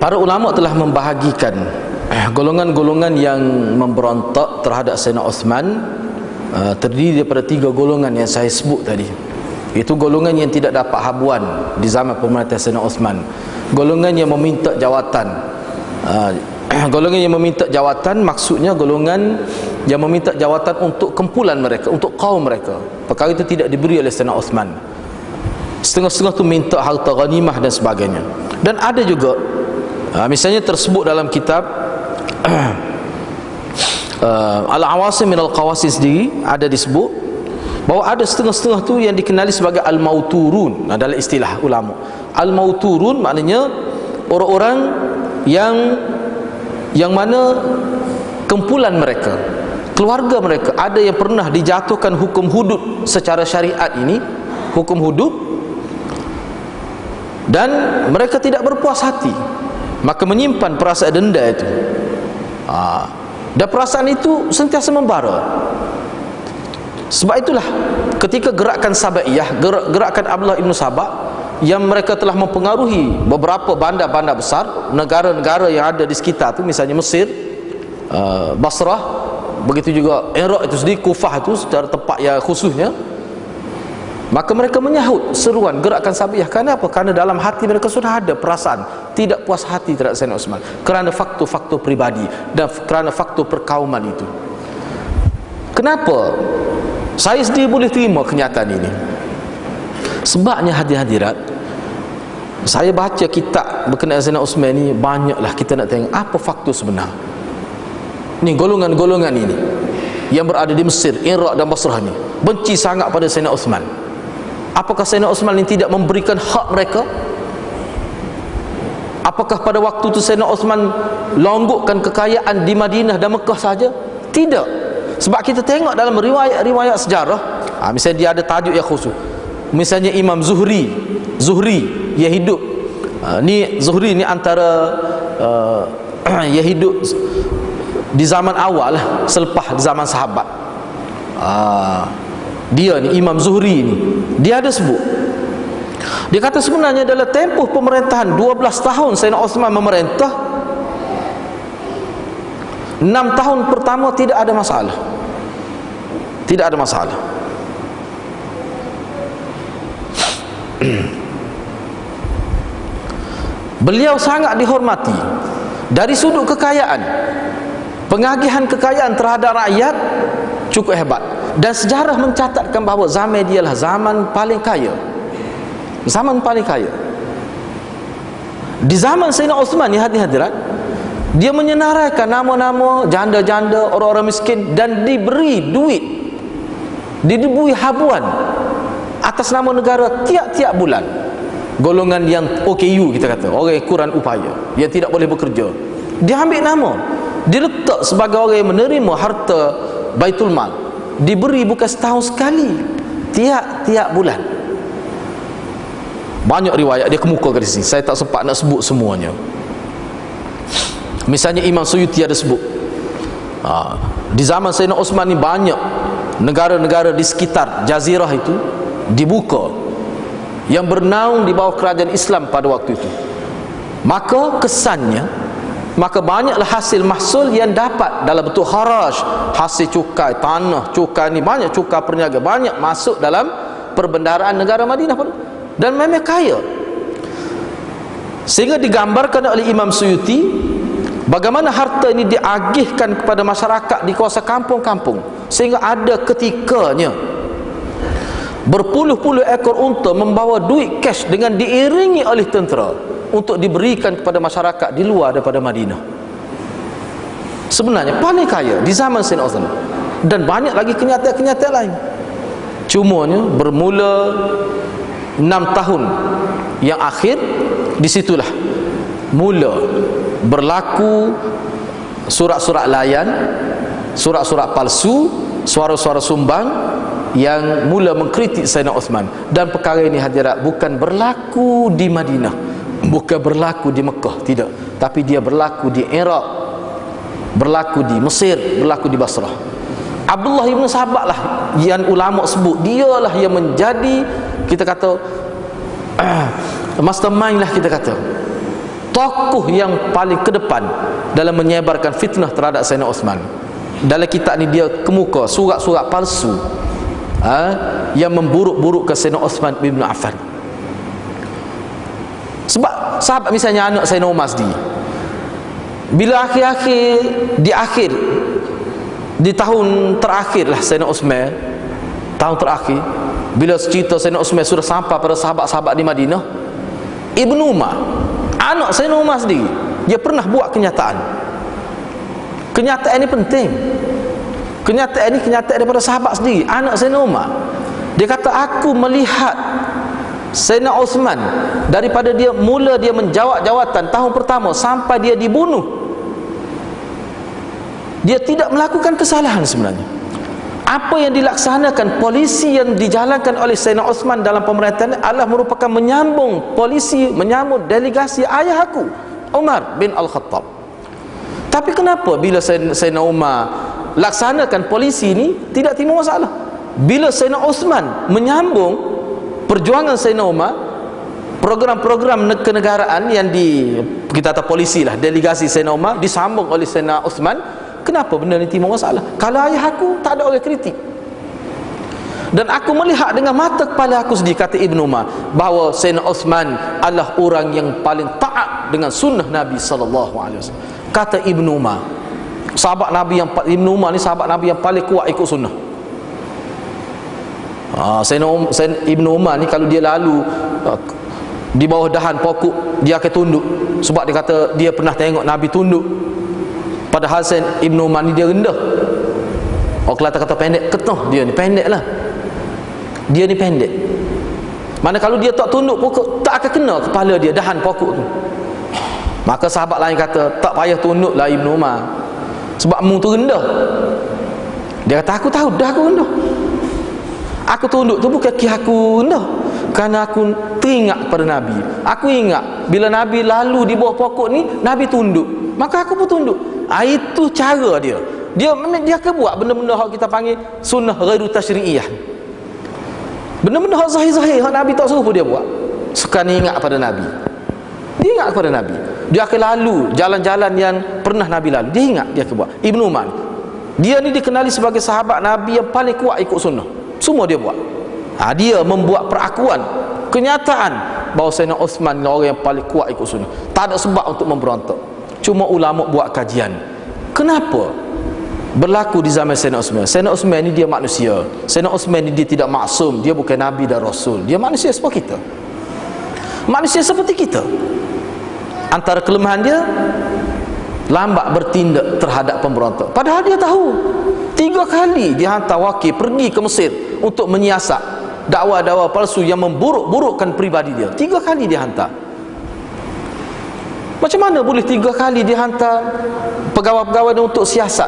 Para ulama telah membahagikan golongan-golongan yang memberontak terhadap Sayyidina Uthman terdiri daripada 3 golongan yang saya sebut tadi. Itu golongan yang tidak dapat habuan di zaman pemerintahan Sayyidina Uthman, golongan yang meminta jawatan. Golongan yang meminta jawatan maksudnya golongan yang meminta jawatan untuk kumpulan mereka, untuk kaum mereka. Perkara itu tidak diberi oleh Sayyidina Uthman. Setengah-setengah tu minta harta ghanimah dan sebagainya. Dan ada juga misalnya tersebut dalam kitab Al-Awasim min Al-Qawasim sendiri ada disebut bahawa ada setengah-setengah tu yang dikenali sebagai Al-Mauturun. Dalam istilah ulama, Al-Mauturun maknanya orang-orang yang mana kumpulan mereka, keluarga mereka ada yang pernah dijatuhkan hukum hudud secara syariat ini, hukum hudud, dan mereka tidak berpuas hati, maka menyimpan perasaan denda itu. Dan perasaan itu sentiasa membara. Sebab itulah ketika gerakan Sabaiyah, gerakan Abdullah ibn Sabah, yang mereka telah mempengaruhi beberapa bandar-bandar besar, negara-negara yang ada di sekitar tu, misalnya Mesir, Basrah, begitu juga Iraq itu sendiri, Kufah itu secara tempat yang khususnya. Maka mereka menyahut seruan gerakan Sabaiyah. Kenapa? Kerana dalam hati mereka sudah ada perasaan tidak puas hati terhadap Sayyidina Uthman, kerana faktor-faktor pribadi dan kerana faktor perkauman itu. Kenapa saya sendiri boleh terima kenyataan ini? Sebabnya hadirat, saya baca kitab berkenaan Sayyidina Uthman ni, banyaklah kita nak tengok apa faktor sebenar. Ni golongan-golongan ini yang berada di Mesir, Iraq dan Basrah ni benci sangat pada Sayyidina Uthman. Apakah Sayyidina Uthman ini tidak memberikan hak mereka? Apakah pada waktu itu Sayyidina Uthman longgokkan kekayaan di Madinah dan Mekah saja? Tidak. Sebab kita tengok dalam riwayat-riwayat sejarah, misalnya dia ada tajuk yang khusus. Misalnya Imam Zuhri yang hidup, ni Zuhri ni antara yang hidup di zaman awal lah, selepas zaman sahabat. Dia ni Imam Zuhri ni, dia ada sebut, dia kata sebenarnya dalam tempoh pemerintahan 12 tahun Sayyidina Uthman memerintah, 6 tahun pertama tidak ada masalah. Tidak ada masalah. Beliau sangat dihormati dari sudut kekayaan, pengagihan kekayaan terhadap rakyat cukup hebat. Dan sejarah mencatatkan bahawa zaman dia lah zaman paling kaya. Zaman paling kaya. Di zaman Sayyidina Uthman ni hadirat, dia menyenaraikan nama-nama janda-janda, orang-orang miskin, dan diberi duit, diberi habuan atas nama negara tiap-tiap bulan. Golongan yang OKU kita kata, orang yang kurang upaya, yang tidak boleh bekerja, dia ambil nama, diletak sebagai orang yang menerima harta Baitul Mal, diberi bukan setahun sekali, tiap-tiap bulan. Banyak riwayat dia kemukakan di sini, saya tak sempat nak sebut semuanya. Misalnya Imam Suyuti ada sebut, di zaman Sayyidina Uthman ni banyak negara-negara di sekitar Jazirah itu dibuka, yang bernaung di bawah kerajaan Islam pada waktu itu. Maka kesannya, maka banyaklah hasil mahsul yang dapat dalam bentuk haraj, hasil cukai tanah, cukai ni banyak, cukai perniagaan banyak masuk dalam perbendaharaan negara Madinah pun, dan memang kaya. Sehingga digambarkan oleh Imam Suyuti bagaimana harta ini diagihkan kepada masyarakat di kawasan kampung-kampung, sehingga ada ketikanya berpuluh-puluh ekor unta membawa duit cash dengan diiringi oleh tentera untuk diberikan kepada masyarakat di luar daripada Madinah. Sebenarnya paling kaya di zaman Sayyidina Uthman, dan banyak lagi kenyataan-kenyataan lain. Cumanya bermula 6 tahun yang akhir, disitulah mula berlaku surat-surat layan, surat-surat palsu, suara-suara sumbang yang mula mengkritik Sayyidina Uthman. Dan perkara ini hadirat bukan berlaku di Madinah, bukan berlaku di Mekah, tidak, tapi dia berlaku di Iraq, berlaku di Mesir, berlaku di Basrah. Abdullah ibn Sabah lah yang ulama sebut, dialah yang menjadi, kita kata, mastermind lah, kita kata tokoh yang paling ke depan dalam menyebarkan fitnah terhadap Sayyidina Uthman. Dalam kitab ni dia kemuka surat-surat palsu yang memburuk-buruk ke Sayyidina Uthman bin Affan. Sebab sahabat misalnya anak Sayyidina Umar sendiri, bila akhir di tahun terakhir lah Sayyidina Uthman, tahun terakhir bila cerita Sayyidina Uthman sudah sampai pada sahabat-sahabat di Madinah, Ibnu Umar, anak Sayyidina Umar sendiri, dia pernah buat kenyataan. Kenyataan ini penting. Kenyataan ini kenyataan daripada sahabat sendiri, anak Sayyidina Umar. Dia kata, aku melihat Sayyidina Uthman daripada dia mula dia menjawab jawatan tahun pertama sampai dia dibunuh, dia tidak melakukan kesalahan sebenarnya. Apa yang dilaksanakan, polisi yang dijalankan oleh Sayyidina Uthman dalam pemerintahan adalah merupakan menyambung polisi, menyambut delegasi ayah aku, Umar bin Al-Khattab. Tapi kenapa bila Sayyidina Umar laksanakan polisi ini tidak timbul masalah? Bila Sayyidina Uthman menyambung perjuangan Sayyidina Umar, program-program kenegaraan yang kita kata polisi lah, delegasi Sayyidina Umar disambung oleh Sayyidina Uthman, kenapa benda ni timbul masalah? Kalau ayah aku tak ada orang kritik. Dan aku melihat dengan mata kepala aku sendiri, kata Ibnu Umar, bahawa Sayyidina Uthman adalah orang yang paling taat dengan sunnah Nabi SAW. Kata Ibnu Umar, sahabat Nabi yang Ibnu Umar ni sahabat Nabi yang paling kuat ikut sunnah. Ibnu Umar ni kalau dia lalu di bawah dahan pokok, dia akan tunduk, sebab dia kata dia pernah tengok Nabi tunduk. Padahal Ibnu Umar ni dia rendah. Orang Kelantan kata pendek, ketah dia ni pendek lah. Dia ni pendek. Mana kalau dia tak tunduk pokok, tak akan kena kepala dia dahan pokok tu. Maka sahabat lain kata, tak payah tunduklah Ibnu Umar, sebab mu tu rendah. Dia kata, aku tahu dah aku rendah. Aku tunduk tu bukan kaki aku rendah, kerana aku teringat pada Nabi. Aku ingat bila Nabi lalu di bawah pokok ni, Nabi tunduk, maka aku pun tunduk. Itu cara dia. Dia akan buat benda-benda yang kita panggil sunnah ghairu tasyri'iyah. Benda-benda yang zahir-zahir yang Nabi tak suruh pun dia buat, sekali ingat pada Nabi. Dia ingat kepada Nabi. Dia akan lalu jalan-jalan yang pernah Nabi lalu, dia ingat, dia akan buat. Ibnu Umar, dia ni dikenali sebagai sahabat Nabi yang paling kuat ikut sunnah. Semua dia buat. Dia membuat perakuan, kenyataan bahawa Sayyidina Uthman ni orang yang paling kuat ikut sunnah. Tak ada sebab untuk memberontak. Cuma ulama buat kajian, kenapa berlaku di zaman Sayyidina Uthman. Sayyidina Uthman ni dia manusia. Sayyidina Uthman ni dia tidak maksum, dia bukan Nabi dan Rasul. Dia manusia seperti kita. Manusia seperti kita. Antara kelemahan dia, lambat bertindak terhadap pemberontak. Padahal dia tahu 3 kali dia hantar wakil pergi ke Mesir untuk menyiasat dakwa-dakwa palsu yang memburuk-burukkan pribadi dia. 3 kali dia hantar. Macam mana boleh 3 kali dia hantar pegawai-pegawai dia untuk siasat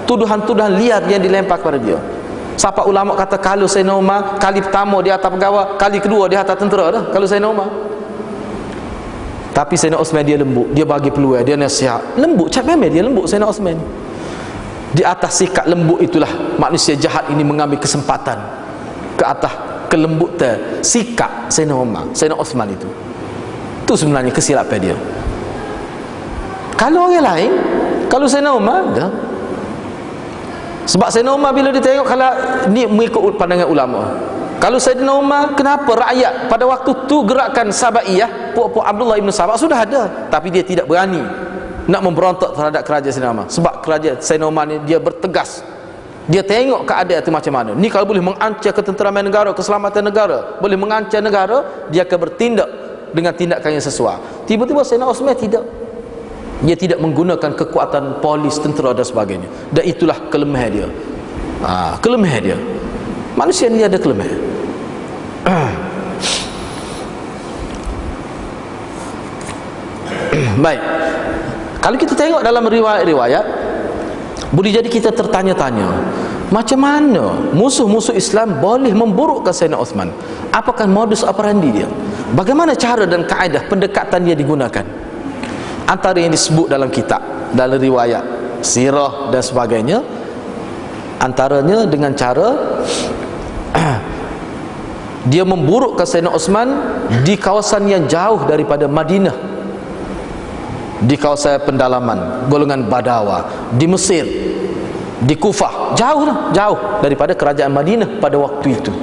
tuduhan-tuduhan liar yang dilempar kepada dia? Siapa ulama kata kalau Sayyidina Umar kali pertama dia hantar pegawai, kali kedua dia hantar tentera dah kalau Sayyidina Umar. Tapi Sayyidina Uthman dia lembut, dia bagi peluang, dia nasihat lembut, memang dia lembut Sayyidina Uthman. Di atas sikap lembut itulah manusia jahat ini mengambil kesempatan ke atas kelembutan sikap Sayyidina Umar, Sayyidina Uthman itu. Itu sebenarnya kesilapan dia. Kalau orang lain, kalau Sayyidina Umar dah. Sebab Sayyidina Umar bila dia tengok, kalau ni mengikut pandangan ulama, kalau Sayyidina Umar, kenapa rakyat pada waktu tu gerakan Sabaiyah, puak-puak Abdullah ibn Sabah sudah ada, tapi dia tidak berani nak memberontak terhadap kerajaan Sayyidina Umar. Sebab kerajaan Sayyidina Umar ni dia bertegas. Dia tengok keadaan itu macam mana. Ni kalau boleh mengancam ketenteraman negara, keselamatan negara, boleh mengancam negara, dia akan bertindak dengan tindakan yang sesuai. Tiba-tiba Sayyidina Uthman tidak. Dia tidak menggunakan kekuatan polis, tentera dan sebagainya. Dan itulah kelemahan dia. Kelemahan dia. Manusia ni ada kelemahan. Baik. Kalau kita tengok dalam riwayat-riwayat, boleh jadi kita tertanya-tanya, macam mana musuh-musuh Islam boleh memburukkan Sayyidina Uthman? Apakah modus operandi dia? Bagaimana cara dan kaedah pendekatan dia digunakan? Antara yang disebut dalam kitab, dalam riwayat sirah dan sebagainya, antaranya dengan cara dia memburukkan Sayyidina Uthman di kawasan yang jauh daripada Madinah. di kawasan pendalaman golongan Badawa, di Mesir, di Kufah, jauh daripada kerajaan Madinah pada waktu itu.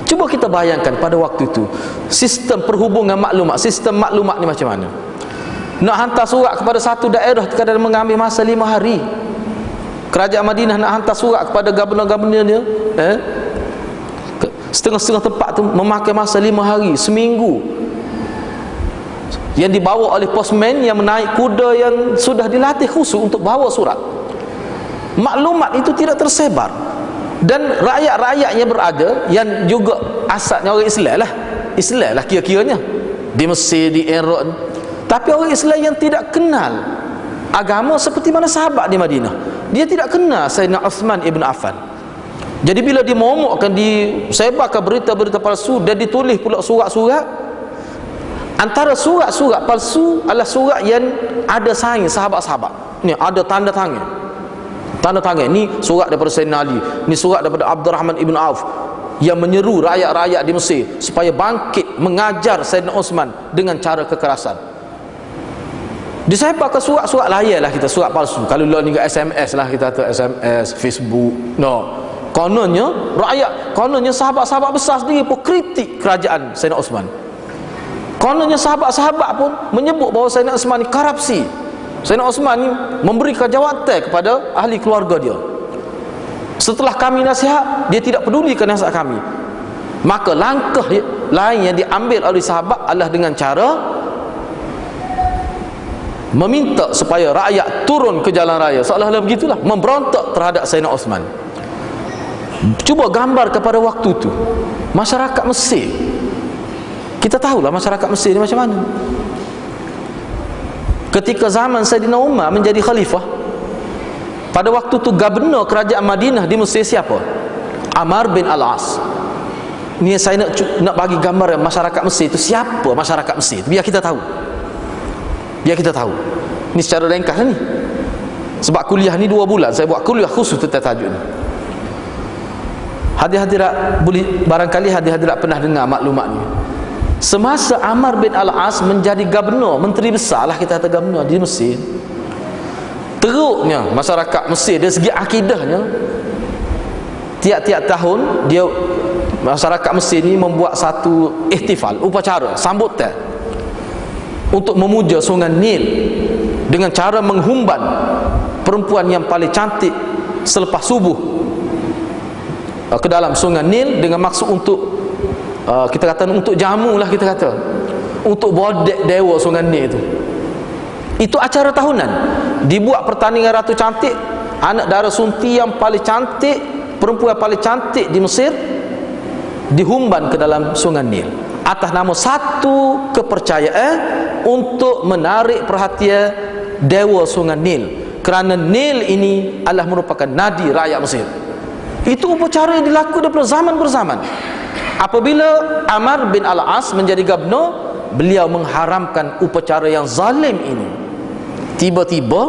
Cuba kita bayangkan pada waktu itu sistem perhubungan maklumat, sistem maklumat ni macam mana. Nak hantar surat kepada satu daerah kadang mengambil masa 5 hari. Kerajaan Madinah nak hantar surat kepada gubernur-gubernurnya, setengah-setengah tempat tu memakai masa 5 hari, seminggu, yang dibawa oleh postman yang menaik kuda yang sudah dilatih khusus untuk bawa surat. Maklumat itu tidak tersebar, dan rakyat-rakyat yang berada yang juga asalnya orang Islam lah kira-kiranya, di Mesir, di Iraq, tapi orang Islam yang tidak kenal agama seperti mana sahabat di Madinah. Dia tidak kenal Sayyidina Uthman ibn Affan. Jadi bila dimomokkan, disebarkan berita-berita palsu dan ditulis pula surat-surat, antara surat-surat palsu adalah surat yang ada sign sahabat-sahabat. Ni ada tanda tangan. Ni surat daripada Sayyidina Ali, ni surat daripada Abdurrahman ibn Auf, yang menyeru rakyat-rakyat di Mesir supaya bangkit mengajar Sayyidina Uthman dengan cara kekerasan. Disebarkan surat-surat layar lah kita, surat palsu. Kalau lo ni SMS lah kita tu, SMS, Facebook. No. Kononnya sahabat-sahabat besar sendiri pun kritik kerajaan Sayyidina Uthman. Kononnya sahabat-sahabat pun menyebut bahawa Sayyidina Uthman ni korupsi. Sayyidina Uthman ni memberikan jawatan kepada ahli keluarga dia. Setelah kami nasihat, dia tidak pedulikan nasihat kami. Maka langkah lain yang diambil oleh sahabat adalah dengan cara meminta supaya rakyat turun ke jalan raya, seolah-olah begitulah, memberontak terhadap Sayyidina Uthman. Cuba gambar kepada waktu itu masyarakat Mesir. Kita tahulah masyarakat Mesir ni macam mana. Ketika zaman Sayyidina Umar menjadi khalifah, pada waktu itu gubernur kerajaan Madinah di Mesir siapa? Amr bin Al-As. Ni saya nak bagi gambar masyarakat Mesir itu siapa masyarakat Mesir itu, biar kita tahu. Ni secara ringkas ni. Sebab kuliah ni 2 bulan saya buat kuliah khusus tentang tajuk ni. Hadirat barangkali hadirat pernah dengar maklumat ni. Semasa Amr bin Al-As menjadi gubernur, menteri besar lah kita kata gubernur di Mesir, teruknya masyarakat Mesir dari segi akidahnya, tiap-tiap tahun dia, masyarakat Mesir ni membuat satu ihtifal, upacara sambutan untuk memuja sungai Nil dengan cara menghumban perempuan yang paling cantik selepas subuh ke dalam sungai Nil, dengan maksud untuk kita kata untuk jamu lah, kita kata untuk bodek dewa sungai Nil itu. Itu acara tahunan. Dibuat pertandingan ratu cantik, anak dara sunti yang paling cantik, perempuan paling cantik di Mesir dihumban ke dalam sungai Nil atas nama satu kepercayaan untuk menarik perhatian dewa sungai Nil, kerana Nil ini adalah merupakan nadi rakyat Mesir. Itu upacara yang dilakukan daripada zaman berzaman. Apabila Amr bin Al-As menjadi gubernur, beliau mengharamkan upacara yang zalim ini. Tiba-tiba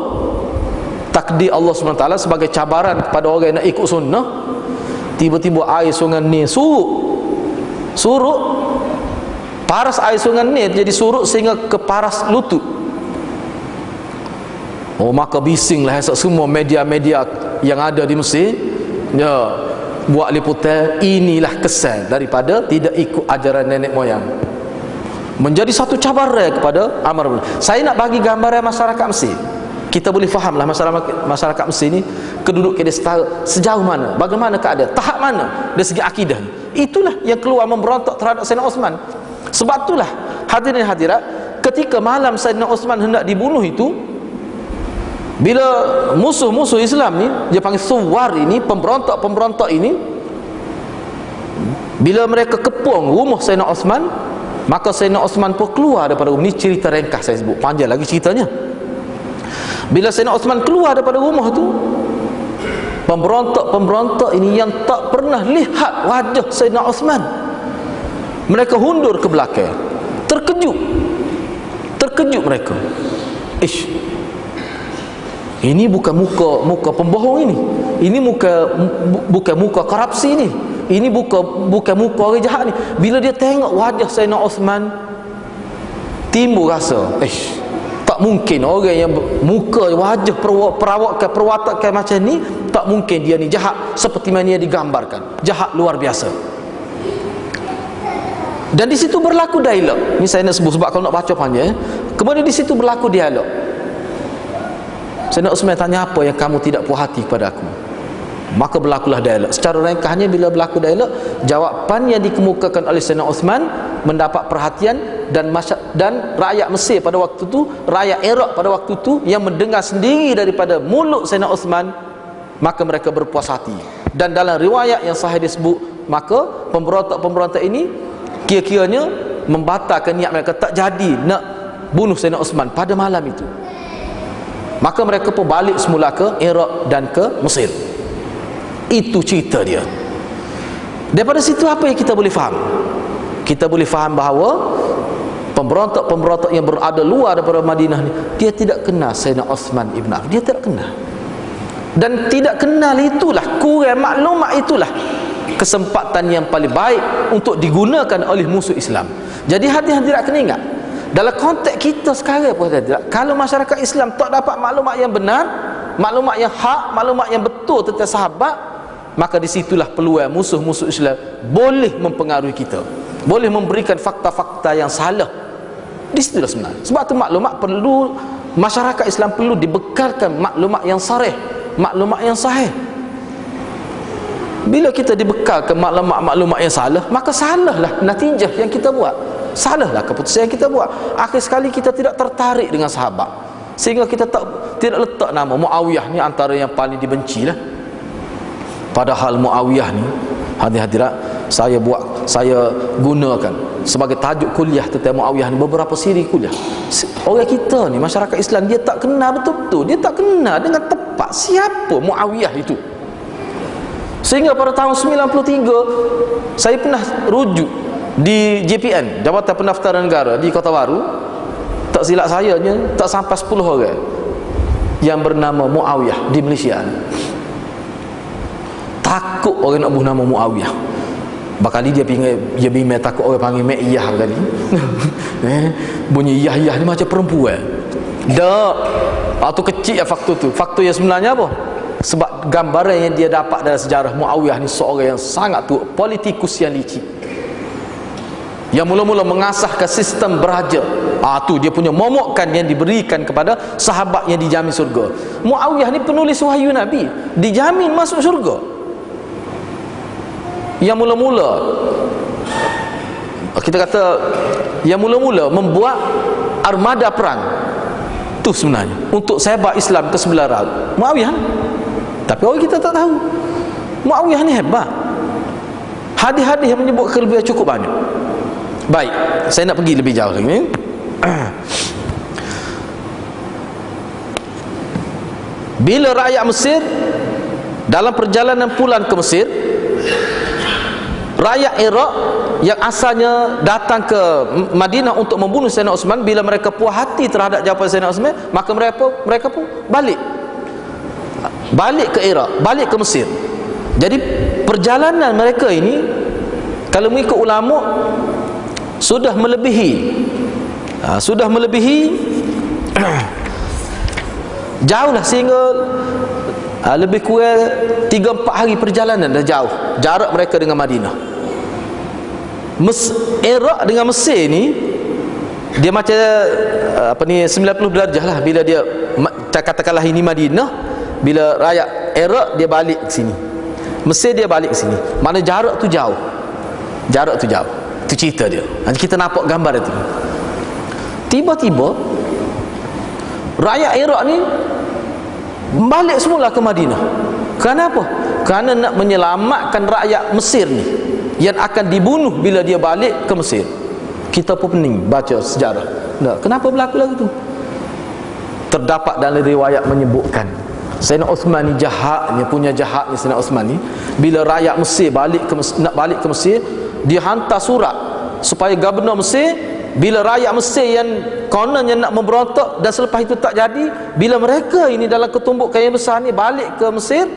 takdir Allah SWT sebagai cabaran kepada orang yang nak ikut sunnah, tiba-tiba air sungai Nil surut. Paras air sungai Nil jadi surut sehingga ke paras lutut. Oh, maka bisinglah semua media-media yang ada di Mesir, ya, buat liputan. Inilah kesan daripada tidak ikut ajaran nenek moyang. Menjadi satu cabaran kepada Amr. Saya nak bagi gambaran masyarakat Mesir. Kita boleh fahamlah masyarakat Mesir ni kedudukan dia sejauh mana, bagaimana keadaan, tahap mana dari segi akidah. Itulah yang keluar memberontak terhadap Sayyidina Uthman. Sebab itulah hadirin hadirat, ketika malam Sayyidina Uthman hendak dibunuh itu, bila musuh-musuh Islam ni, dia panggil Suwar ini, pemberontak-pemberontak ini, bila mereka kepung rumah Sayyidina Uthman, maka Sayyidina Uthman pun keluar daripada rumah. Ni cerita ringkas saya sebut, panjang lagi ceritanya. Bila Sayyidina Uthman keluar daripada rumah tu, pemberontak-pemberontak ini yang tak pernah lihat wajah Sayyidina Uthman, mereka hundur ke belakang. Terkejut mereka. Ini bukan muka pembohong ini. Ini bukan muka korupsi ini. Ini bukan muka orang jahat ni. Bila dia tengok wajah Sayyidina Uthman, timbul rasa tak Tak mungkin orang yang muka wajah perwatakan macam ni, tak mungkin dia ni jahat seperti mana yang digambarkan. Jahat luar biasa. Dan di situ berlaku dialog. Ni saya nak sebut sebab kalau nak baca panjang. Kemudian di situ berlaku dialog. Sayyidina Uthman tanya, apa yang kamu tidak puas hati kepada aku? Maka berlakulah dialog. Secara ringkasnya, bila berlaku dialog, jawapan yang dikemukakan oleh Sayyidina Uthman mendapat perhatian, dan rakyat Mesir pada waktu tu, rakyat Iraq pada waktu tu yang mendengar sendiri daripada mulut Sayyidina Uthman, maka mereka berpuas hati. Dan dalam riwayat yang sahih disebut, maka pemberontak-pemberontak ini kira-kiranya membatalkan niat mereka, tak jadi nak bunuh Sayyidina Uthman pada malam itu. Maka mereka pun balik semula ke Iraq dan ke Mesir. Itu cerita dia. Daripada situ apa yang kita boleh faham? Kita boleh faham bahawa pemberontak-pemberontak yang berada luar daripada Madinah ni, dia tidak kenal Sayyidina Uthman ibn Affan. Dia tidak kenal. Dan tidak kenal itulah, kurang maklumat itulah kesempatan yang paling baik untuk digunakan oleh musuh Islam. Jadi hadirin kena ingat, dalam konteks kita sekarang pun kalau masyarakat Islam tak dapat maklumat yang benar, maklumat yang hak, maklumat yang betul tentang sahabat, maka disitulah peluang musuh-musuh Islam boleh mempengaruhi kita, boleh memberikan fakta-fakta yang salah. Di situlah sebenarnya. Sebab tu maklumat perlu, masyarakat Islam perlu dibekalkan maklumat yang sarih, maklumat yang sahih. Bila kita dibekalkan maklumat yang salah, maka salahlah natijah yang kita buat, salahlah keputusan yang kita buat. Akhir sekali kita tidak tertarik dengan sahabat, sehingga kita tidak letak nama Muawiyah ni antara yang paling dibenci lah. Padahal Muawiyah ni, hadirat saya gunakan sebagai tajuk kuliah tentang Muawiyah ni, beberapa siri kuliah. Orang kita ni, masyarakat Islam, dia tak kenal betul-betul, dia tak kenal dengan tepat siapa Muawiyah itu. Sehingga pada tahun 93 saya pernah rujuk di JPN, Jabatan Pendaftaran Negara di Kota Baru. Tak silap saya tak sampai 10 orang yang bernama Muawiyah di Malaysia. Takut orang nak bunuh nama Muawiyah. Bakali dia bimbang takut orang panggil Mek Iyah kali. Bunyi Iyah ni macam perempuan. Dak. Waktu kecil faktor tu. Faktor yang sebenarnya apa? Sebab gambaran yang dia dapat dalam sejarah, Muawiyah ni seorang yang sangat tu politikus yang licik, yang mula-mula mengasahkan sistem beraja. Tu dia punya momokkan yang diberikan kepada sahabat yang dijamin surga. Muawiyah ni penulis wahyu Nabi, dijamin masuk surga. Yang mula-mula, kita kata, yang mula-mula membuat armada perang tu sebenarnya untuk sahabat Islam ke sebelah laut, Muawiyah. Tapi orang kita tak tahu Muawiyah ni hebat. Hadis-hadis yang menyebut kelebihan cukup banyak. Baik, saya nak pergi lebih jauh lagi ni. Bila rakyat Mesir dalam perjalanan pulang ke Mesir, rakyat Iraq yang asalnya datang ke Madinah untuk membunuh Sayyidina Uthman, bila mereka puas hati terhadap jawapan Sayyidina Uthman, maka mereka pun balik ke Iraq, balik ke Mesir. Jadi perjalanan mereka ini, kalau mengikut ulama, sudah melebihi jauhlah, sehingga lebih kurang 3-4 hari perjalanan dah jauh jarak mereka dengan Madinah. Iraq dengan Mesir ni, dia macam 90 darjah lah. Bila dia katakanlah ini Madinah, bila rakyat Iraq dia balik ke sini, Mesir dia balik ke sini, mana jarak tu jauh. Itu cerita dia. Nanti kita nampak gambar itu. Tiba-tiba rakyat Iraq ni balik semula ke Madinah. Kenapa? Kerana nak menyelamatkan rakyat Mesir ni yang akan dibunuh bila dia balik ke Mesir. Kita pun pening baca sejarah. Kenapa berlaku lagu tu? Terdapat dalam riwayat menyebutkan Sayyidina Uthman ni punya jahatnya Sayyidina Uthman ni, bila rakyat Mesir nak balik ke Mesir, dia hantar surat supaya gubernur Mesir, bila rakyat Mesir yang kononnya nak memberontak dan selepas itu tak jadi, bila mereka ini dalam ketumbukan yang besar ni balik ke Mesir,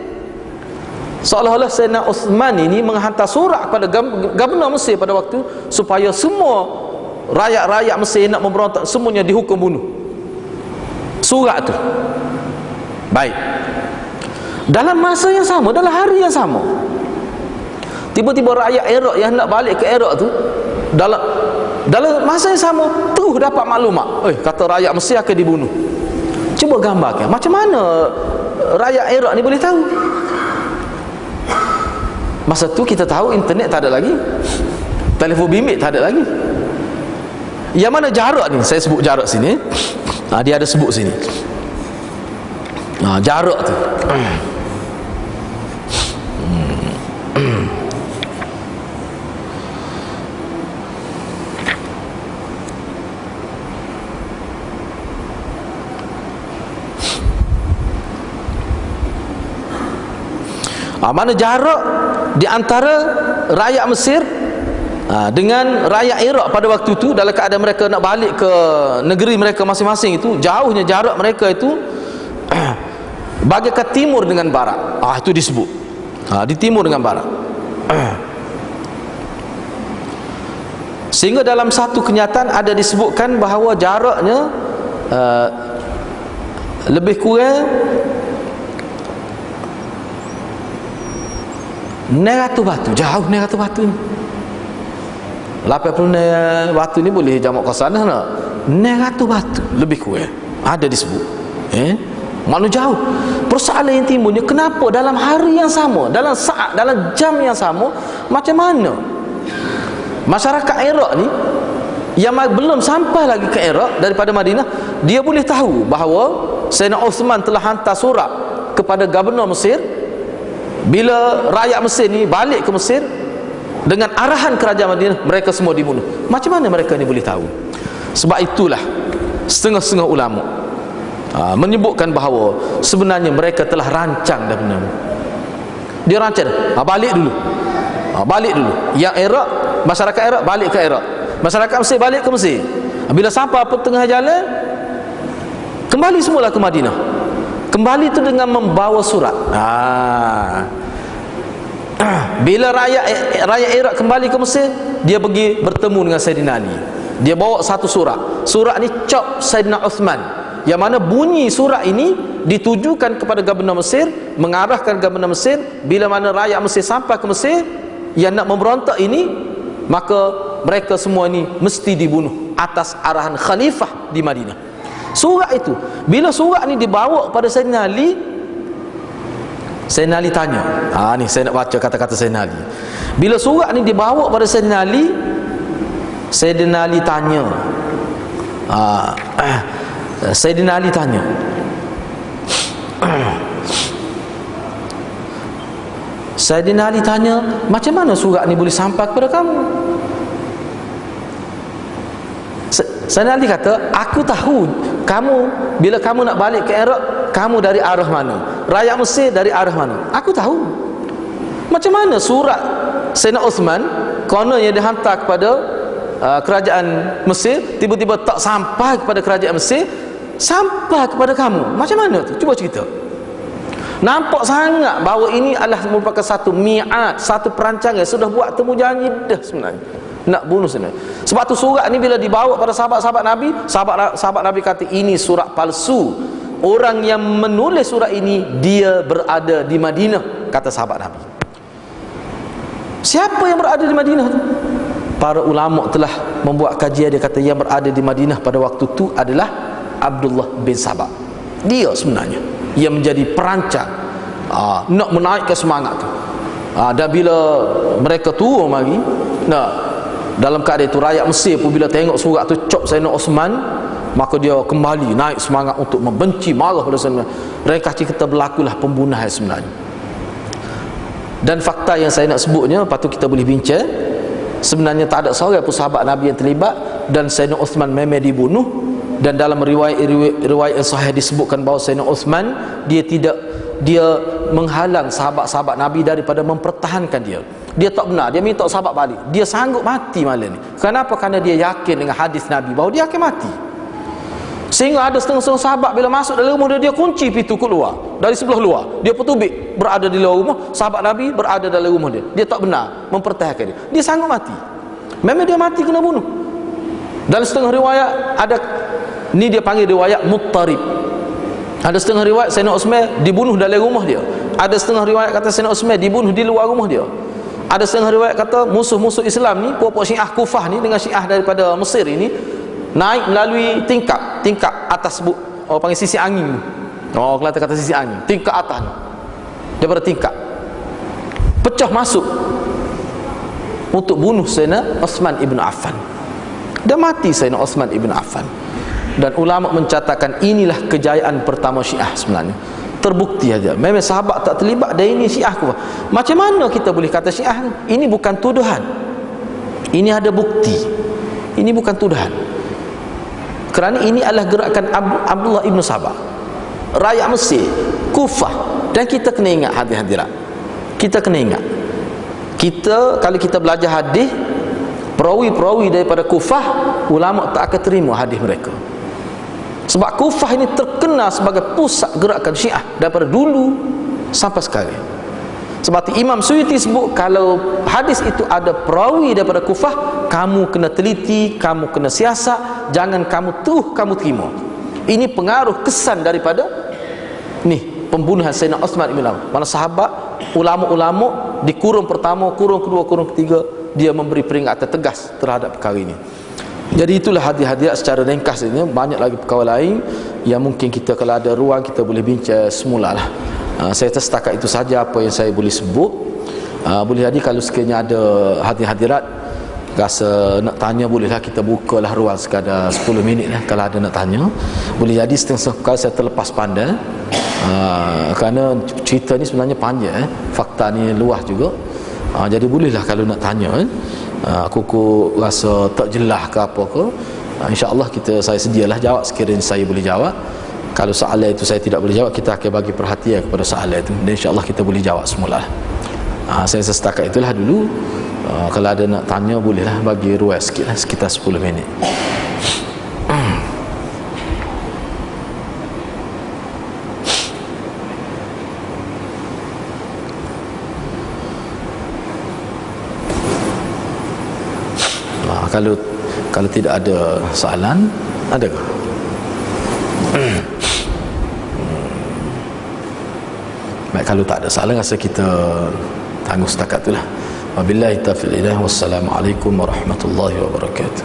seolah-olah Sayyidina Uthman ini menghantar surat kepada gubernur Mesir pada waktu, supaya semua rakyat-rakyat Mesir nak memberontak semuanya dihukum bunuh. surat tu. Baik. Dalam masa yang sama, dalam hari yang sama, tiba-tiba rakyat Iraq yang nak balik ke Iraq tu, dalam masa yang sama terus dapat maklumat, kata rakyat Mesir akan dibunuh. Cuba gambarkan macam mana rakyat Iraq ni boleh tahu. Masa tu kita tahu internet tak ada lagi, telefon bimbit tak ada lagi. Yang mana jarak ni, saya sebut jarak sini, dia ada sebut sini, jarak tu. Mana jarak di antara rakyat Mesir dengan rakyat Iraq pada waktu itu, dalam keadaan mereka nak balik ke negeri mereka masing-masing itu, jauhnya jarak mereka itu bagaikan timur dengan barat. Itu disebut di timur dengan barat. Sehingga dalam satu kenyataan ada disebutkan bahawa jaraknya lebih kurang 900 batu. Jauh 900 batu ni. 80 batu ni boleh jamak kosan tak? 900 batu lebih kurang ada disebut. Mana jauh. Persoalan yang timbulnya, kenapa dalam hari yang sama, dalam saat, dalam jam yang sama, macam mana masyarakat Iraq ni yang belum sampai lagi ke Iraq daripada Madinah, dia boleh tahu bahawa Sayyidina Uthman telah hantar surat kepada Gubernur Mesir bila rakyat Mesir ni balik ke Mesir dengan arahan kerajaan Madinah, mereka semua dibunuh. Macam mana mereka ni boleh tahu? Sebab itulah setengah-setengah ulama menyebutkan bahawa sebenarnya mereka telah rancang dah benar. Dia rancang, balik dulu. Balik dulu. Yang Iraq, masyarakat Iraq balik ke Iraq, masyarakat Mesir balik ke Mesir. Bila sampai pertengahan jalan, kembali semula ke Madinah. Kembali itu dengan membawa surat. Bila rakyat Iraq kembali ke Mesir, dia pergi bertemu dengan Sayyidina Ali. Dia bawa satu surat. Surat ni cop Sayyidina Uthman, yang mana bunyi surat ini ditujukan kepada Gubernur Mesir, mengarahkan Gubernur Mesir, bila mana rakyat Mesir sampai ke Mesir yang nak memberontak ini, maka mereka semua ini mesti dibunuh atas arahan khalifah di Madinah. Surat itu, bila surat ni dibawa pada Sayyidina Ali, Sayyidina Ali tanya, ni saya nak baca kata-kata Sayyidina Ali. Bila surat ni dibawa pada Sayyidina Ali, Sayyidina Ali tanya, Sayyidina Ali tanya, Sayyidina Ali tanya, macam mana surat ni boleh sampai kepada kamu? Sayyidina Ali kata, aku tahu kamu, bila kamu nak balik ke Iraq, kamu dari arah mana, rakyat Mesir dari arah mana, aku tahu. Macam mana surat Sayyidina Uthman kononnya dihantar kepada kerajaan Mesir, tiba-tiba tak sampai kepada kerajaan Mesir, sampai kepada kamu? Macam mana tu? Cuba cerita. Nampak sangat bahawa ini adalah merupakan satu mi'at, satu perancangan, sudah buat temu janji dah sebenarnya nak bunuh sebenarnya. Sebab tu surat ni bila dibawa pada sahabat-sahabat Nabi, sahabat Nabi kata ini surat palsu. Orang yang menulis surat ini dia berada di Madinah, kata sahabat Nabi. Siapa yang berada di Madinah tu? Para ulama telah membuat kajian. Dia kata yang berada di Madinah pada waktu tu adalah Abdullah bin Sabah. Dia sebenarnya yang menjadi perancang nak menaikkan semangat tu. Dan bila mereka turun lagi, dalam keadaan itu rakyat Mesir pun bila tengok surat tu cop Sayyidina Uthman, maka dia kembali naik semangat untuk membenci, marah pada Sayyidina. Mereka kita berlakulah pembunuhan sebenarnya. Dan fakta yang saya nak sebutnya, lepas tu kita boleh bincang, sebenarnya tak ada seorang pun sahabat Nabi yang terlibat, dan Sayyidina Uthman memang dibunuh. Dan dalam riwayat yang sahih disebutkan bahawa Sayyidina Uthman dia menghalang sahabat-sahabat Nabi daripada mempertahankan dia. Dia tak benar, dia minta sahabat balik. Dia sanggup mati malam ni. Kenapa? Kerana dia yakin dengan hadis Nabi bahawa dia akan mati. Sehingga ada setengah-setengah sahabat bila masuk dalam rumah dia kunci pintu keluar dari sebelah luar. Dia petubik berada di luar rumah, sahabat Nabi berada dalam rumah dia. Dia tak benar mempertahankan dia. Dia sanggup mati. Memang dia mati kena bunuh. Dalam setengah riwayat ada, ni dia panggil riwayat muttarib. Ada setengah riwayat Sayyidina Uthman dibunuh dalam rumah dia. Ada setengah riwayat kata Sayyidina Uthman dibunuh di luar rumah dia. Ada setengah riwayat kata musuh-musuh Islam ni, puak-puak Syiah Kufah ni dengan Syiah daripada Mesir ini naik melalui tingkap atas orang panggil sisi angin. Oh, Kelantan kata sisi angin, tingkap atas ni. Daripada tingkap pecah masuk untuk bunuh Sayyidina Uthman ibn Affan. Dan mati Sayyidina Uthman ibn Affan. Dan ulama mencatatkan inilah kejayaan pertama Syiah sebenarnya. Terbukti aja. Memang sahabat tak terlibat dan ini Syiah Kufah. Macam mana kita boleh kata Syiah? Ini bukan tuduhan. Ini ada bukti. Ini bukan tuduhan. Kerana ini adalah gerakan Abdullah ibn Sabah, rakyat Mesir, Kufah. Dan kita kena ingat hadirat. Kita kena ingat. Kalau kita belajar hadis, perawi-perawi daripada Kufah, ulama tak akan terima hadis mereka. Sebab Kufah ini terkenal sebagai pusat gerakan Syiah daripada dulu sampai sekarang. Sebab itu Imam Suyuti sebut, kalau hadis itu ada perawi daripada Kufah, kamu kena teliti, kamu kena siasat, jangan kamu terima. Ini pengaruh kesan daripada ni pembunuhan Sayyidina Uthman ibn Affan. Mana sahabat, ulama-ulama di kurung pertama, kurung kedua, kurung ketiga, dia memberi peringatan tegas terhadap perkara ini. Jadi itulah hadiah-hadiah secara ringkas ini. Banyak lagi perkara lain yang mungkin kita kalau ada ruang kita boleh bincang semula lah. Saya setakat itu saja apa yang saya boleh sebut. Boleh jadi kalau sekiranya ada hadirat rasa nak tanya, bolehlah kita bukalah ruang sekadar 10 minit lah kalau ada nak tanya. Boleh jadi setengah kali saya terlepas pandai, kerana cerita ni sebenarnya panjang, fakta ni luas juga. Jadi bolehlah kalau nak tanya, aku rasa tak jelas ke apa ke, insya-Allah saya sedialah jawab sekiranya saya boleh jawab. Kalau soalan itu saya tidak boleh jawab, kita akan bagi perhatian kepada soalan itu dan insya-Allah kita boleh jawab semula. Saya setakat itulah dulu. Kalau ada nak tanya bolehlah bagi ruang sikit lah, sekitar 10 minit. Kalau tidak ada soalan, ada ke? Baik, kalau tak ada soalan, rasa kita tangguh setakat itulah. Wabillahi taufiq hidayah. Wassalamualaikum warahmatullahi wabarakatuh.